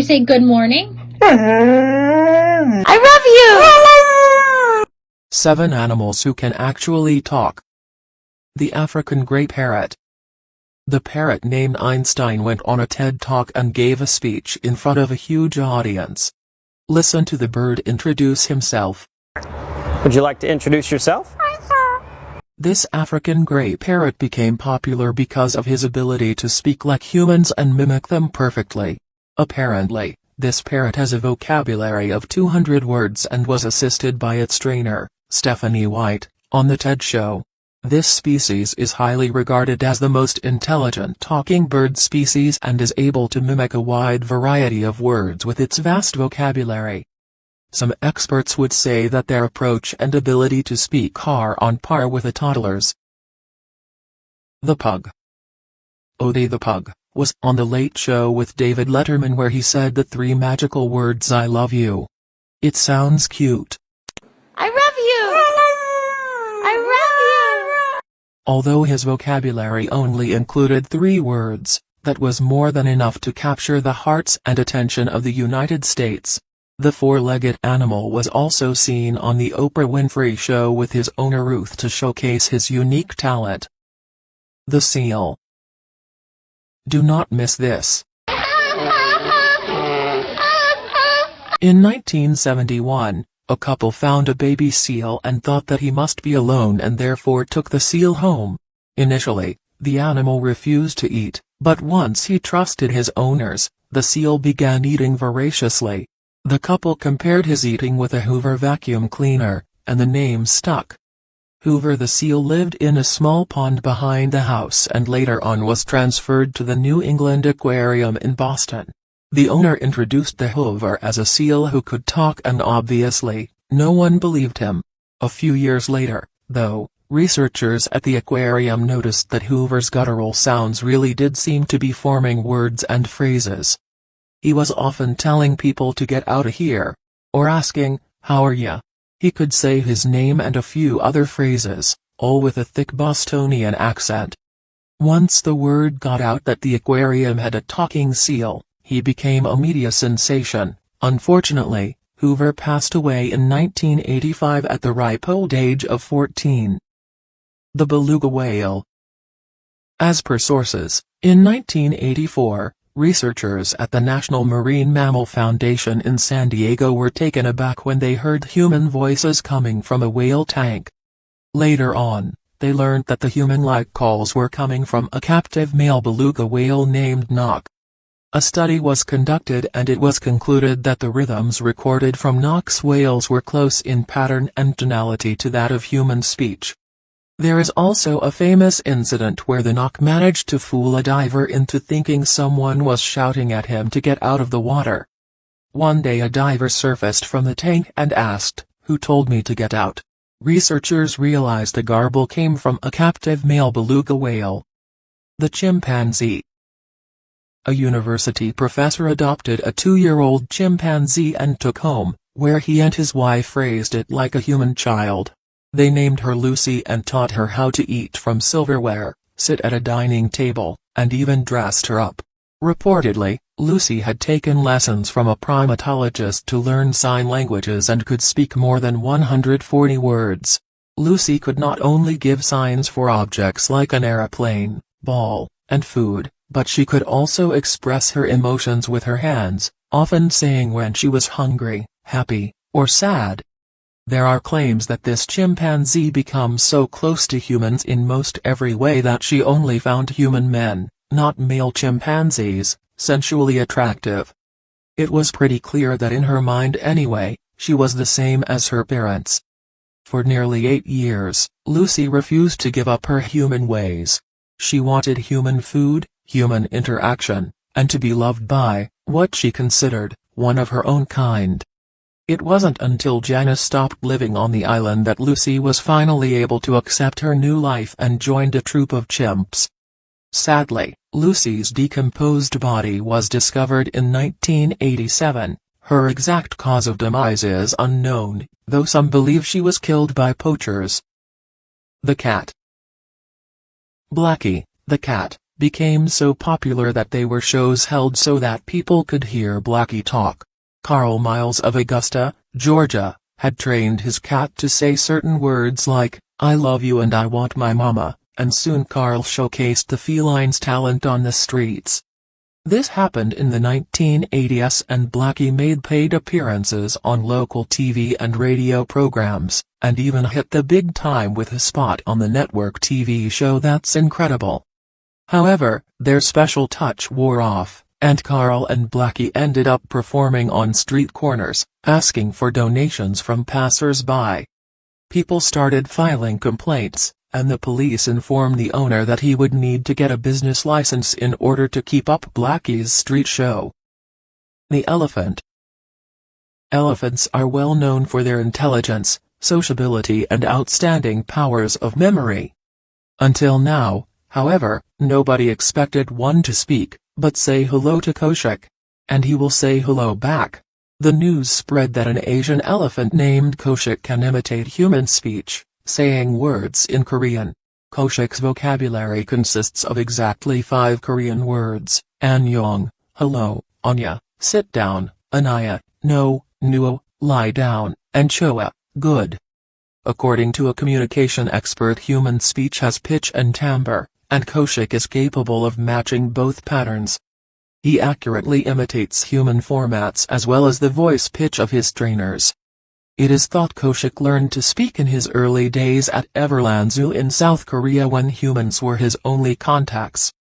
say good morning? I love you! 7 animals who can actually talk. The African gray parrot. The parrot named Einstein went on a TED Talk and gave a speech in front of a huge audience. Listen to the bird introduce himself. Would you like to introduce yourself? This African gray parrot became popular because of his ability to speak like humans and mimic them perfectly. Apparently, this parrot has a vocabulary of 200 words and was assisted by its trainer, Stephanie White, on the TED Show. This species is highly regarded as the most intelligent talking bird species and is able to mimic a wide variety of words with its vast vocabulary. Some experts would say that their approach and ability to speak are on par with a toddler's. The pug. Odie the pug was on The Late Show with David Letterman, where he said the 3 magical words "I love you." It sounds cute. I love you! I love you! Although his vocabulary only included 3 words, that was more than enough to capture the hearts and attention of the United States. The 4-legged animal was also seen on the Oprah Winfrey Show with his owner Ruth to showcase his unique talent. The seal. Do not miss this. In 1971, a couple found a baby seal and thought that he must be alone and therefore took the seal home. Initially, the animal refused to eat, but once he trusted his owners, the seal began eating voraciously. The couple compared his eating with a Hoover vacuum cleaner, and the name stuck. Hoover the seal lived in a small pond behind the house and later on was transferred to the New England Aquarium in Boston. The owner introduced the Hoover as a seal who could talk, and obviously, no one believed him. A few years later, though, researchers at the aquarium noticed that Hoover's guttural sounds really did seem to be forming words and phrases. He was often telling people to get out of here, or asking, "How are ya?" He could say his name and a few other phrases, all with a thick Bostonian accent. Once the word got out that the aquarium had a talking seal, he became a media sensation. Unfortunately, Hoover passed away in 1985 at the ripe old age of 14. The beluga whale. As per sources, in 1984, researchers at the National Marine Mammal Foundation in San Diego were taken aback when they heard human voices coming from a whale tank. Later on, they learned that the human-like calls were coming from a captive male beluga whale named Knock. A study was conducted and it was concluded that the rhythms recorded from Knock's whales were close in pattern and tonality to that of human speech. There is also a famous incident where the Knock managed to fool a diver into thinking someone was shouting at him to get out of the water. One day a diver surfaced from the tank and asked, "Who told me to get out?" Researchers realized the garble came from a captive male beluga whale. The chimpanzee. A university professor adopted a 2-year-old chimpanzee and took home, where he and his wife raised it like a human child. They named her Lucy and taught her how to eat from silverware, sit at a dining table, and even dressed her up. Reportedly, Lucy had taken lessons from a primatologist to learn sign languages and could speak more than 140 words. Lucy could not only give signs for objects like an airplane, ball, and food, but she could also express her emotions with her hands, often saying when she was hungry, happy, or sad. There are claims that this chimpanzee becomes so close to humans in most every way that she only found human men, not male chimpanzees, sensually attractive. It was pretty clear that in her mind anyway, she was the same as her parents. For nearly 8 years, Lucy refused to give up her human ways. She wanted human food, human interaction, and to be loved by, what she considered, one of her own kind. It wasn't until Janice stopped living on the island that Lucy was finally able to accept her new life and joined a troop of chimps. Sadly, Lucy's decomposed body was discovered in 1987. Her exact cause of demise is unknown, though some believe she was killed by poachers. The cat. Blackie, the cat, became so popular that they were shows held so that people could hear Blackie talk. Carl Miles of Augusta, Georgia, had trained his cat to say certain words like, "I love you" and "I want my mama," and soon Carl showcased the feline's talent on the streets. This happened in the 1980s and Blackie made paid appearances on local TV and radio programs, and even hit the big time with a spot on the network TV show That's Incredible. However, their special touch wore off, and Carl and Blackie ended up performing on street corners, asking for donations from passers-by. People started filing complaints, and the police informed the owner that he would need to get a business license in order to keep up Blackie's street show. The elephant. Elephants are well known for their intelligence, sociability and outstanding powers of memory. Until now, however, nobody expected one to speak, but say hello to Koshik. And he will say hello back. The news spread that an Asian elephant named Koshik can imitate human speech, saying words in Korean. Koshik's vocabulary consists of exactly 5 Korean words: Annyeong, hello, Anya, sit down, Anaya, no, nuo, lie down, and choa, good. According to a communication expert, human speech has pitch and timbre, and Koshik is capable of matching both patterns. He accurately imitates human formats as well as the voice pitch of his trainers. It is thought Koshik learned to speak in his early days at Everland Zoo in South Korea when humans were his only contacts.